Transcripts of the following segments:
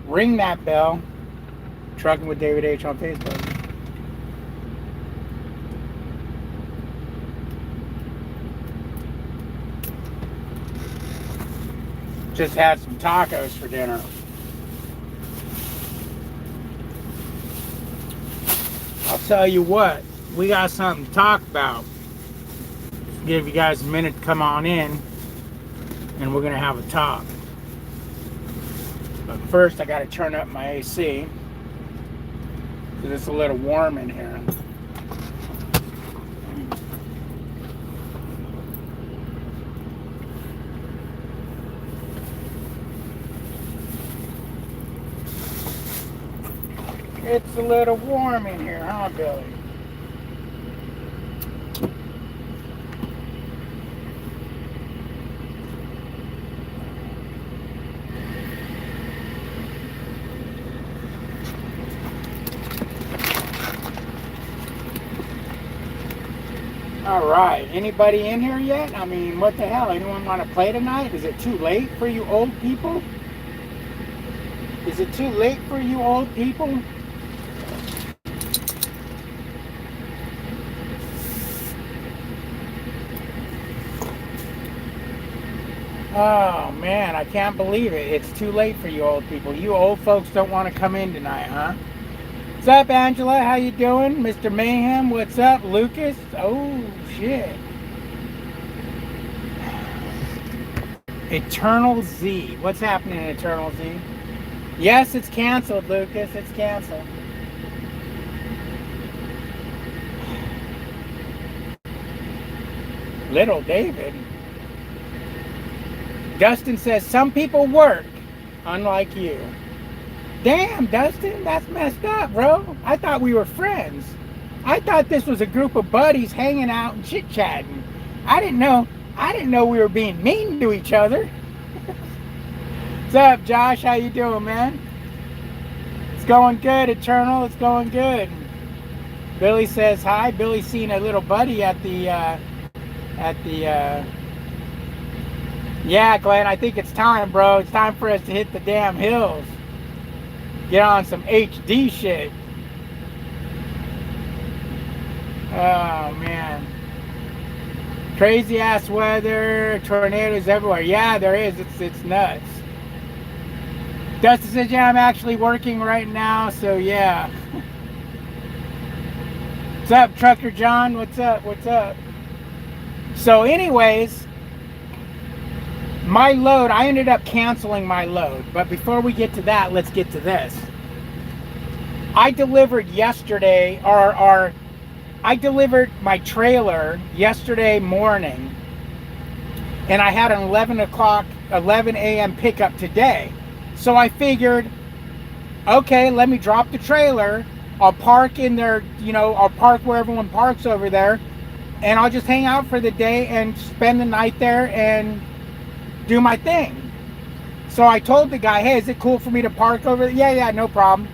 Ring that bell. Trucking with David H on Facebook. Just had some tacos for dinner. I'll tell you what, we got something to talk about. Give you guys a minute to come on in, and we're gonna have a talk. But first, I gotta turn up my AC because it's a little warm in here. It's a little warm in here, huh, Billy? All right, anybody in here yet? I mean, what the hell? Anyone want to play tonight? Is it too late for you old people? Is it too late for you old people? Oh man, I can't believe it. It's too late for you old people. You old folks don't want to come in tonight, huh? What's up, Angela? How you doing? Mr. Mayhem, what's up? Lucas? Oh, shit. Eternal Z. What's happening in Eternal Z? Yes, it's canceled, Lucas. It's canceled. Little David. Dustin says, some people work, unlike you. Damn, Dustin, that's messed up, bro. I thought we were friends. I thought this was a group of buddies hanging out and chit-chatting. I didn't know we were being mean to each other. What's up, Josh? How you doing, man? It's going good, Eternal. It's going good. Billy says hi. Billy's seen a little buddy at the yeah, Glenn, I think it's time, bro. It's time for us to hit the damn hills. Get on some HD shit. Oh, man. Crazy ass weather, tornadoes everywhere. Yeah, there is. It's nuts. Dustin says, yeah, I'm actually working right now, so yeah. What's up, Trucker John? What's up? What's up? So anyways, my load, I ended up canceling my load. But before we get to that, let's get to this. I delivered yesterday, I delivered my trailer yesterday morning, and I had an 11 a.m. pickup today. So I figured, okay, let me drop the trailer. I'll park in there, I'll park where everyone parks over there, and I'll just hang out for the day and spend the night there and do my thing. So I told the guy, hey, is it cool for me to park over there? Yeah, no problem.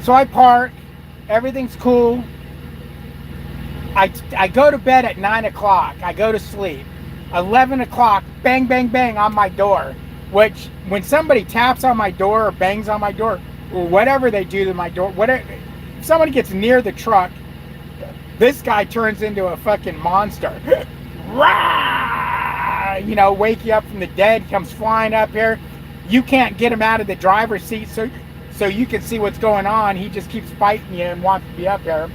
So I park, everything's cool. I go to bed at 9 o'clock. I go to sleep. 11 o'clock, bang, bang, bang on my door. Which, when somebody taps on my door or bangs on my door, or whatever they do to my door, whatever, if somebody gets near the truck, this guy turns into a fucking monster. Wake you up from the dead, comes flying up here. You can't get him out of the driver's seat so you can see what's going on. He just keeps fighting you and wants to be up there.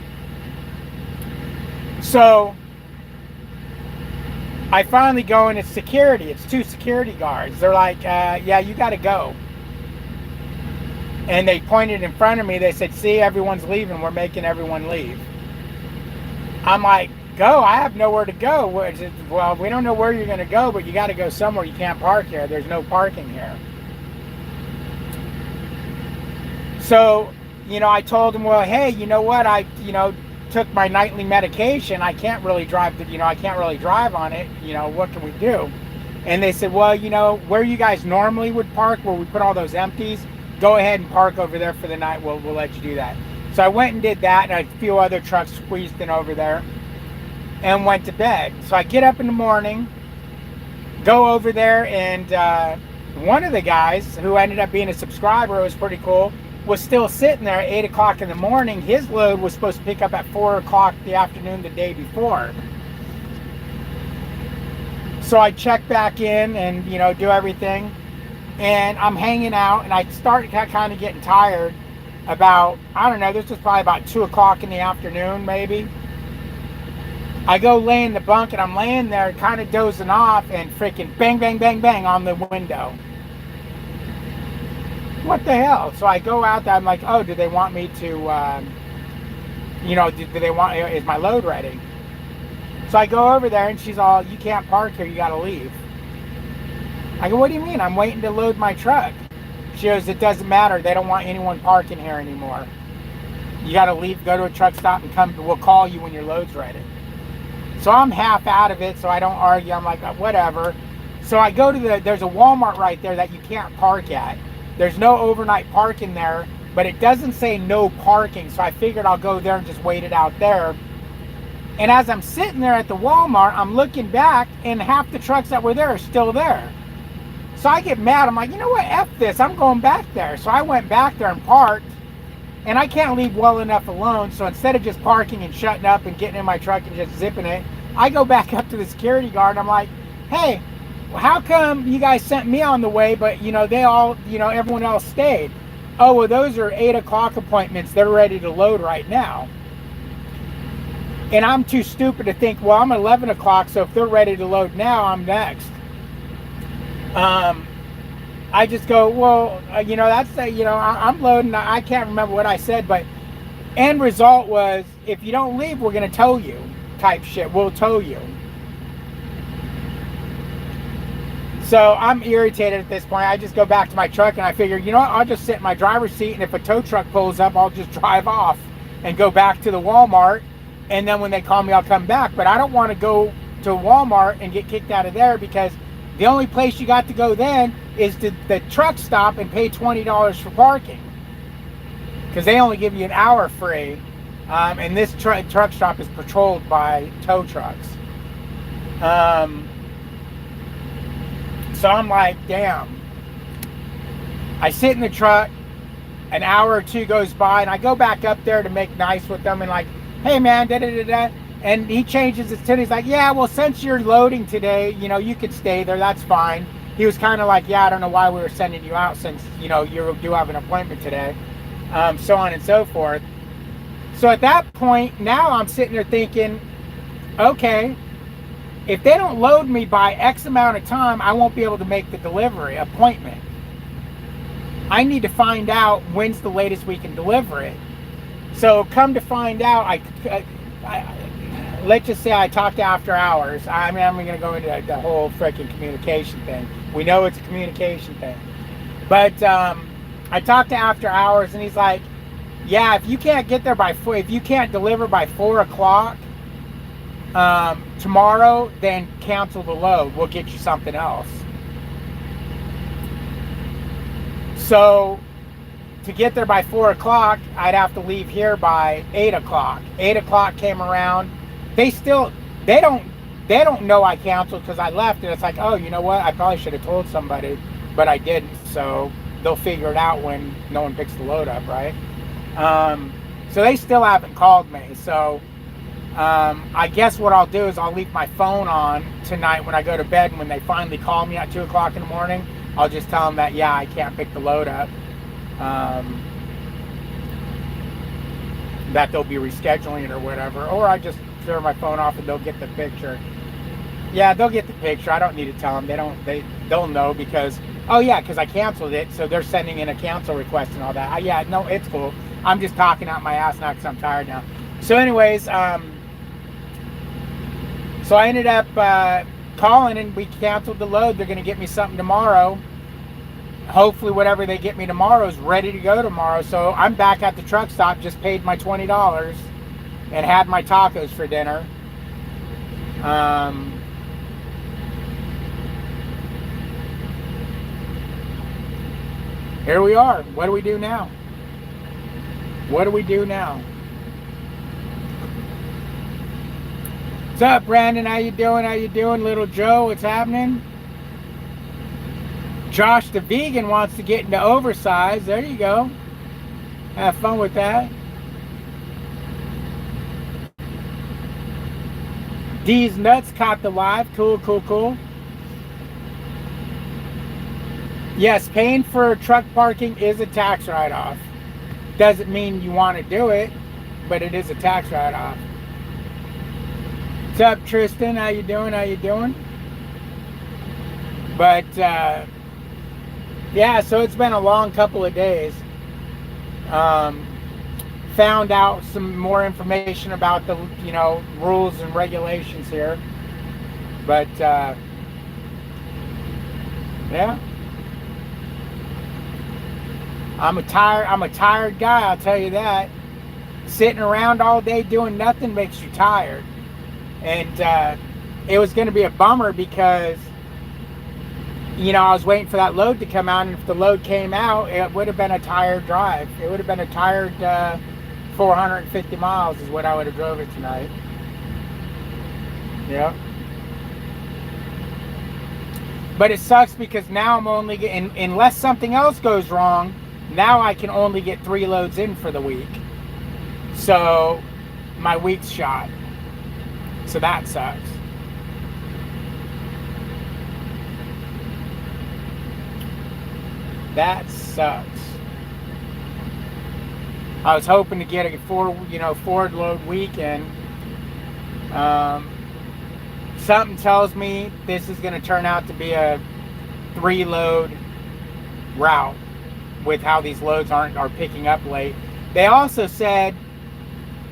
So I finally go and it's security. It's 2 security guards. They're like, yeah, you got to go. And they pointed in front of me. They said, see, everyone's leaving. We're making everyone leave. I'm like, go? I have nowhere to go. Well, we don't know where you're going to go, but you got to go somewhere. You can't park here. There's no parking here. So, I told them, well, hey, you know what? I, took my nightly medication. I can't really drive on it. What can we do? And they said, well, where you guys normally would park, where we put all those empties, go ahead and park over there for the night. We'll let you do that. So I went and did that, and a few other trucks squeezed in over there and went to bed. So I get up in the morning, go over there, and One of the guys who ended up being a subscriber, it was pretty cool, was still sitting there at 8 o'clock in the morning. His load was supposed to pick up at 4 o'clock the afternoon the day before. So I check back in and, you know, do everything. And I'm hanging out, and I start kind of getting tired about, I don't know, this was probably about 2 o'clock in the afternoon, maybe. I go lay in the bunk, and I'm laying there kind of dozing off, and freaking bang, bang, bang, bang on the window. What the hell? So I go out there, I'm like, oh, do they want me to, you know, do they want, is my load ready? So I go over there, and she's all, you can't park here, you got to leave. I go, what do you mean? I'm waiting to load my truck. She goes, it doesn't matter. They don't want anyone parking here anymore. You got to leave, go to a truck stop, and come. We'll call you when your load's ready. So I'm half out of it, so I don't argue. I'm like, whatever. So I go to there's a Walmart right there that you can't park at. There's no overnight parking there, but it doesn't say no parking. So I figured I'll go there and just wait it out there. And as I'm sitting there at the Walmart, I'm looking back, and half the trucks that were there are still there. So I get mad. I'm like, you know what? F this. I'm going back there. So I went back there and parked. And I can't leave well enough alone. So instead of just parking and shutting up and getting in my truck and just zipping it, I go back up to the security guard. And I'm like, hey, how come you guys sent me on the way, but, you know, they all, you know, everyone else stayed? Oh, well, those are 8 o'clock appointments. They're ready to load right now. And I'm too stupid to think, well, I'm 11 o'clock. So if they're ready to load now, I'm next. I just go, well, you know, that's, you know, I'm loading. I can't remember what I said, but end result was, if you don't leave, we're going to tow you type shit. We'll tow you. So I'm irritated at this point. I just go back to my truck, and I figure, you know what, I'll just sit in my driver's seat, and if a tow truck pulls up, I'll just drive off and go back to the Walmart. And then when they call me, I'll come back. But I don't want to go to Walmart and get kicked out of there, because the only place you got to go then is to the truck stop and pay $20 for parking, because they only give you an hour free. And this truck stop is patrolled by tow trucks. So I'm like, damn. I sit in the truck, an hour or two goes by, and I go back up there to make nice with them and like, hey man, da da da da. And he changes his tune. He's like, yeah, well, since you're loading today, you know, you could stay there. That's fine. He was kind of like, yeah, I don't know why we were sending you out, since, you know, you do have an appointment today. So on and so forth. So at that point, now I'm sitting there thinking, okay, if they don't load me by X amount of time, I won't be able to make the delivery appointment. I need to find out when's the latest we can deliver it. So come to find out, let's just say I talked to After Hours. I mean, I'm going to go into the whole freaking communication thing. We know it's a communication thing. But I talked to After Hours, and he's like, yeah, if you can't get there by 4, if you can't deliver by 4 o'clock tomorrow, then cancel the load. We'll get you something else. So to get there by 4 o'clock, I'd have to leave here by 8 o'clock. 8 o'clock came around. They don't know I canceled because I left, and it's like, oh, you know what? I probably should have told somebody, but I didn't. So they'll figure it out when no one picks the load up, right? So they still haven't called me. So I guess what I'll do is I'll leave my phone on tonight when I go to bed, and when they finally call me at 2 o'clock in the morning, I'll just tell them that, yeah, I can't pick the load up. That they'll be rescheduling it or whatever, or I just turn my phone off and they'll get the picture. Yeah, they'll get the picture. I don't need to tell them. They'll know, because, oh yeah, because I canceled it, so they're sending in a cancel request and all that. Yeah, no, it's cool. I'm just talking out my ass now because I'm tired now. So anyways, so I ended up calling, and we canceled the load. They're going to get me something tomorrow. Hopefully whatever they get me tomorrow is ready to go tomorrow. So I'm back at the truck stop, just paid my $20 and had my tacos for dinner. Here we are. What do we do now? What do we do now? What's up, Brandon? How you doing? How you doing? Little Joe, what's happening? Josh the vegan wants to get into oversized. There you go. Have fun with that. D's Nuts caught the live. Cool, cool, cool. Yes, paying for truck parking is a tax write-off. Doesn't mean you want to do it, but it is a tax write-off. What's up, Tristan? How you doing? How you doing? But yeah, so it's been a long couple of days. Found out some more information about the, you know, rules and regulations here. But yeah. I'm a tired guy, I'll tell you that. Sitting around all day doing nothing makes you tired. And it was going to be a bummer because, you know, I was waiting for that load to come out, and if the load came out, it would have been a tired drive. It would have been a tired 450 miles is what I would have drove it tonight. Yeah. But it sucks because now I'm only getting, unless something else goes wrong, now I can only get 3 loads in for the week. So my week's shot. So that sucks. That sucks. I was hoping to get a forward load weekend. Something tells me this is going to turn out to be a 3 load route with how these loads are picking up late. They also said,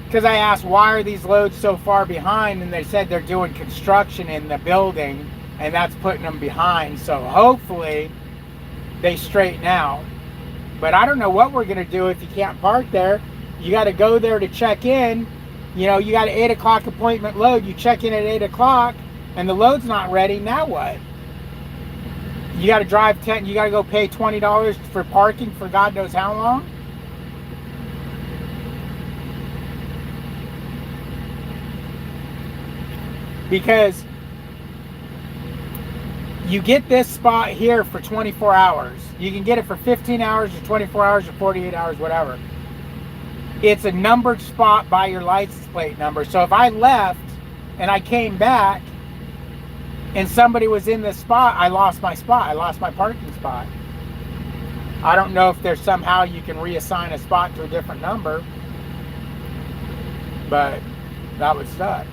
because I asked why are these loads so far behind, and they said they're doing construction in the building and that's putting them behind. So hopefully they straighten out. But I don't know what we're going to do if you can't park there. You got to go there to check in. You know, you got an 8 o'clock appointment load. You check in at 8 o'clock and the load's not ready. Now what? You got to drive 10. You got to go pay $20 for parking for God knows how long. Because you get this spot here for 24 hours. You can get it for 15 hours or 24 hours or 48 hours, whatever. It's a numbered spot by your license plate number. So if I left and I came back and somebody was in this spot, I lost my spot. I lost my parking spot. I don't know if there's somehow you can reassign a spot to a different number, but that would suck.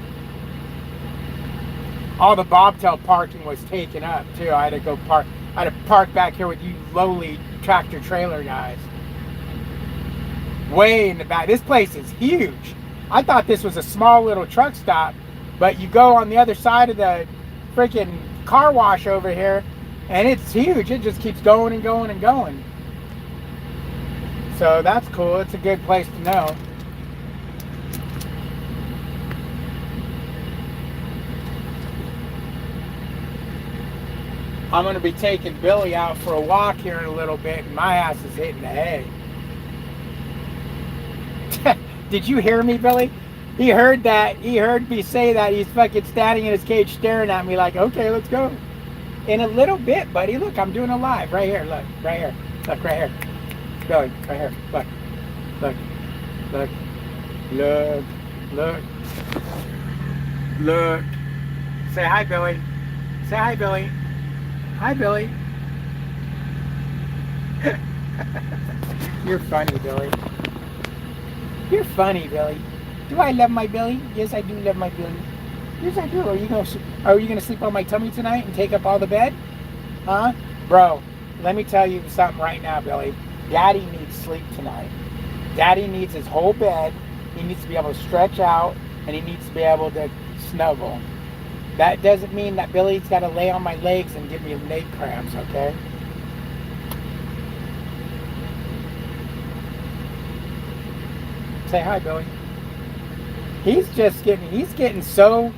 All the bobtail parking was taken up too. I had to go park. I had to park back here with you lowly tractor trailer guys. Way in the back. This place is huge. I thought this was a small little truck stop, but you go on the other side of the freaking car wash over here, and it's huge. It just keeps going and going and going. So that's cool. It's a good place to know. I'm going to be taking Billy out for a walk here in a little bit, and my ass is hitting the hay. Did you hear me, Billy? He heard that. He heard me say that. He's fucking standing in his cage staring at me like, okay, let's go. In a little bit, buddy. Look, I'm doing a live. Right here. Look. Right here. Look, right here. Billy, right here. Look. Look. Look. Look. Look. Look. Say hi, Billy. Say hi, Billy. Hi, Billy. You're funny, Billy. You're funny, Billy. Do I love my Billy? Yes, I do love my Billy. Yes, I do. Are you gonna sleep on my tummy tonight and take up all the bed? Huh? Bro, let me tell you something right now, Billy. Daddy needs sleep tonight. Daddy needs his whole bed. He needs to be able to stretch out, and he needs to be able to snuggle. That doesn't mean that Billy's got to lay on my legs and give me leg cramps, okay? Say hi, Billy. He's getting so,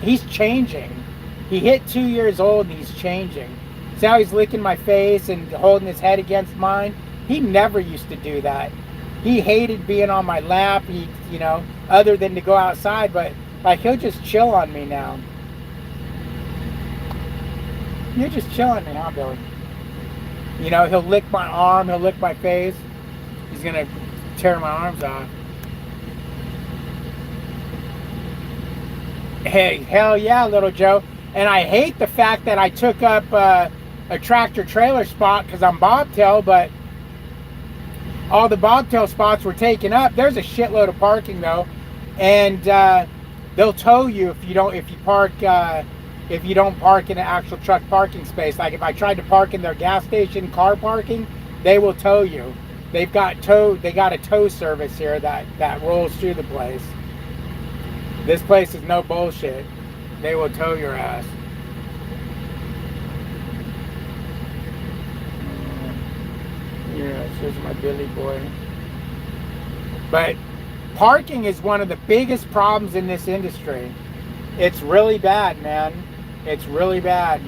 he's changing. He hit 2 years old and he's changing. See how he's licking my face and holding his head against mine? He never used to do that. He hated being on my lap, other than to go outside, but like he'll just chill on me now. You're just chilling me, huh, Billy? You know, he'll lick my arm, he'll lick my face. He's gonna tear my arms off. Hey, hell yeah, little Joe. And I hate the fact that I took up a tractor trailer spot because I'm bobtail, but all the bobtail spots were taken up. There's a shitload of parking though, and they'll tow you if you don't park in an actual truck parking space. Like if I tried to park in their gas station car parking, they will tow you. They got a tow service here that rolls through the place. This place is no bullshit. They will tow your ass. Yeah, here's my Billy boy. But parking is one of the biggest problems in this industry. It's really bad, man. It's really bad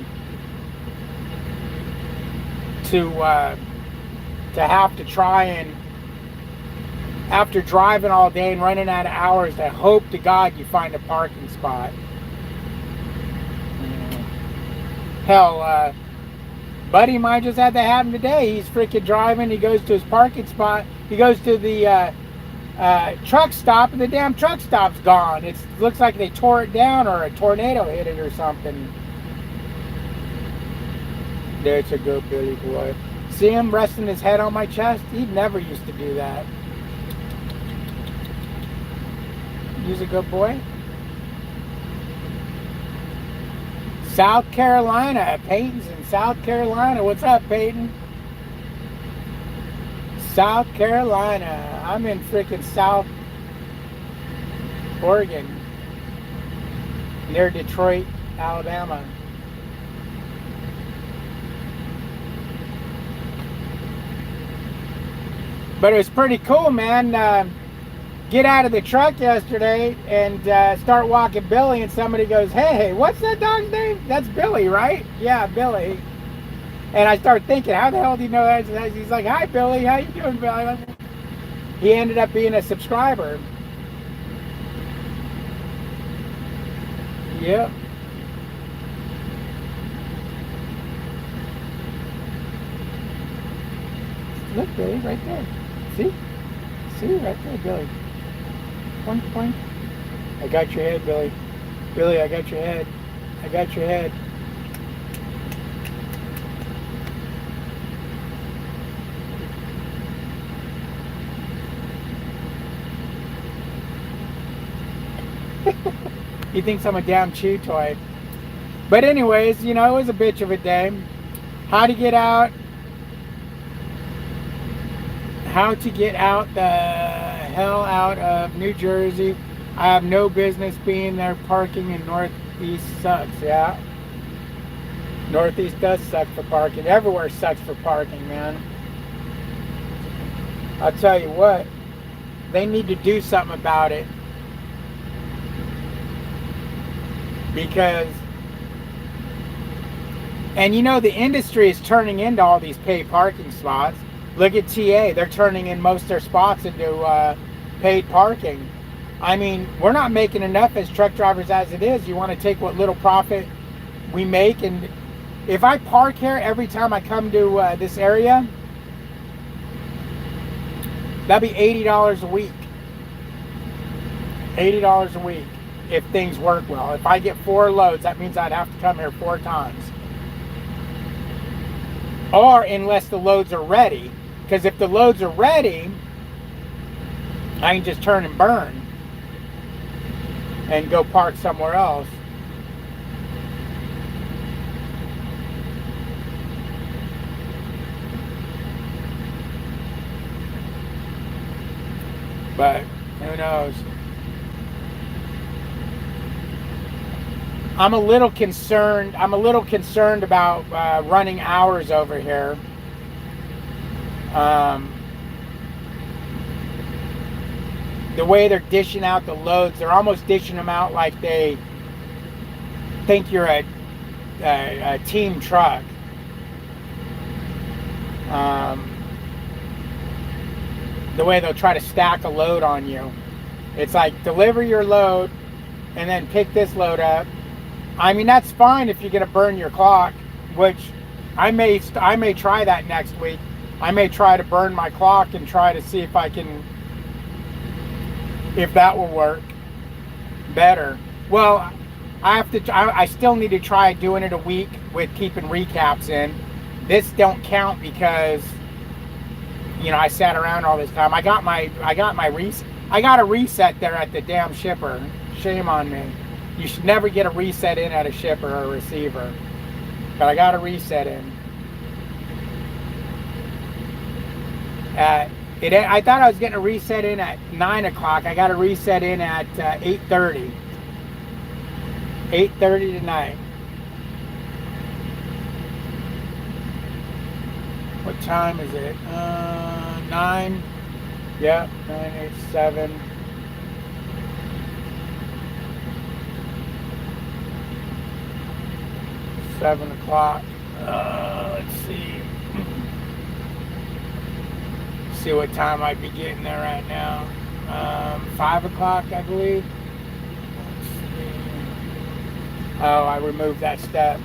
to have to try and, after driving all day and running out of hours, to hope to God you find a parking spot. Hell, buddy of mine just had that happen today. He's freaking driving. He goes to his parking spot. He goes to the truck stop, and the damn truck stop's gone. It looks like they tore it down or a tornado hit it or something. There's a good Billy boy. See him resting his head on my chest? He never used to do that. He's a good boy. South Carolina. Peyton's in South Carolina. What's up, Peyton? South Carolina. I'm in freaking South Oregon, near Detroit, Alabama. But it was pretty cool, man. Get out of the truck yesterday and start walking Billy, and somebody goes, hey, what's that dog's name? That's Billy, right? Yeah, Billy. And I start thinking, how the hell do you know that? He's like, hi, Billy. How you doing, Billy? He ended up being a subscriber. Yep. Look, Billy, right there. See? See, right there, Billy. Point, point. I got your head, Billy. Billy, I got your head. I got your head. He thinks I'm a damn chew toy. But anyways, you know, it was a bitch of a day. How to get out the hell out of New Jersey. I have no business being there. Parking in Northeast sucks, yeah. Northeast does suck for parking. Everywhere sucks for parking, man. I'll tell you what, they need to do something about it. Because, and you know, the industry is turning into all these paid parking spots. Look at TA, they're turning in most of their spots into paid parking. I mean, we're not making enough as truck drivers as it is. You want to take what little profit we make, and if I park here every time I come to this area, that'd be $80 a week. $80 a week if things work well. If I get 4 loads, that means I'd have to come here 4 times. Or unless the loads are ready. Because if the loads are ready, I can just turn and burn and go park somewhere else. But who knows? I'm a little concerned about running hours over here. The way they're dishing out the loads, they're almost dishing them out like they think you're a team truck. The way they'll try to stack a load on you. It's like, deliver your load and then pick this load up. I mean, that's fine if you're going to burn your clock. which I may try that next week. I may try to burn my clock and try to see if that will work better. Well, I still need to try doing it a week with keeping recaps in. This don't count because, you know, I sat around all this time. I got a reset there at the damn shipper. Shame on me. You should never get a reset in at a shipper or a receiver. But I got a reset in. I thought I was getting a reset in at 9 o'clock. I got a reset in at 8:30. 8:30 tonight. What time is it? 9. Yep, 9, 8, 7. $7 o'clock. Let's see. See what time I'd be getting there right now. 5 o'clock, I believe. Let's see. Oh, I removed that step.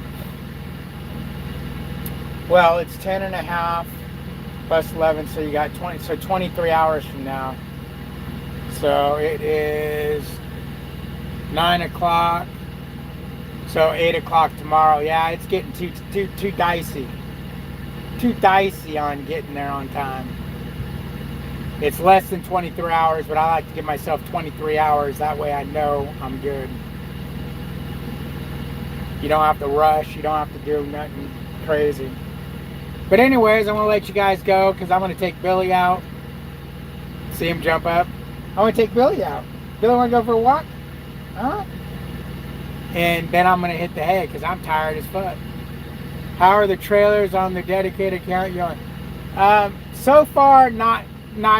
Well, it's 10 and a half plus 11, so you got 23 hours from now. So it is 9 o'clock. So 8 o'clock tomorrow. Yeah, it's getting too dicey. Too dicey on getting there on time. It's less than 23 hours, but I like to give myself 23 hours. That way I know I'm good. You don't have to rush. You don't have to do nothing crazy. But anyways, I'm going to let you guys go because I'm going to take Billy out. See him jump up. I want to take Billy out. Billy want to go for a walk? Huh? And then I'm going to hit the hay because I'm tired as fuck. How are the trailers on the dedicated account going? So far, not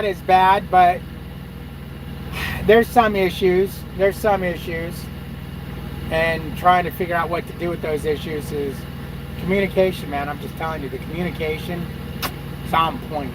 as bad, but there's some issues. And trying to figure out what to do with those issues is communication, man. I'm just telling you, the communication is on point.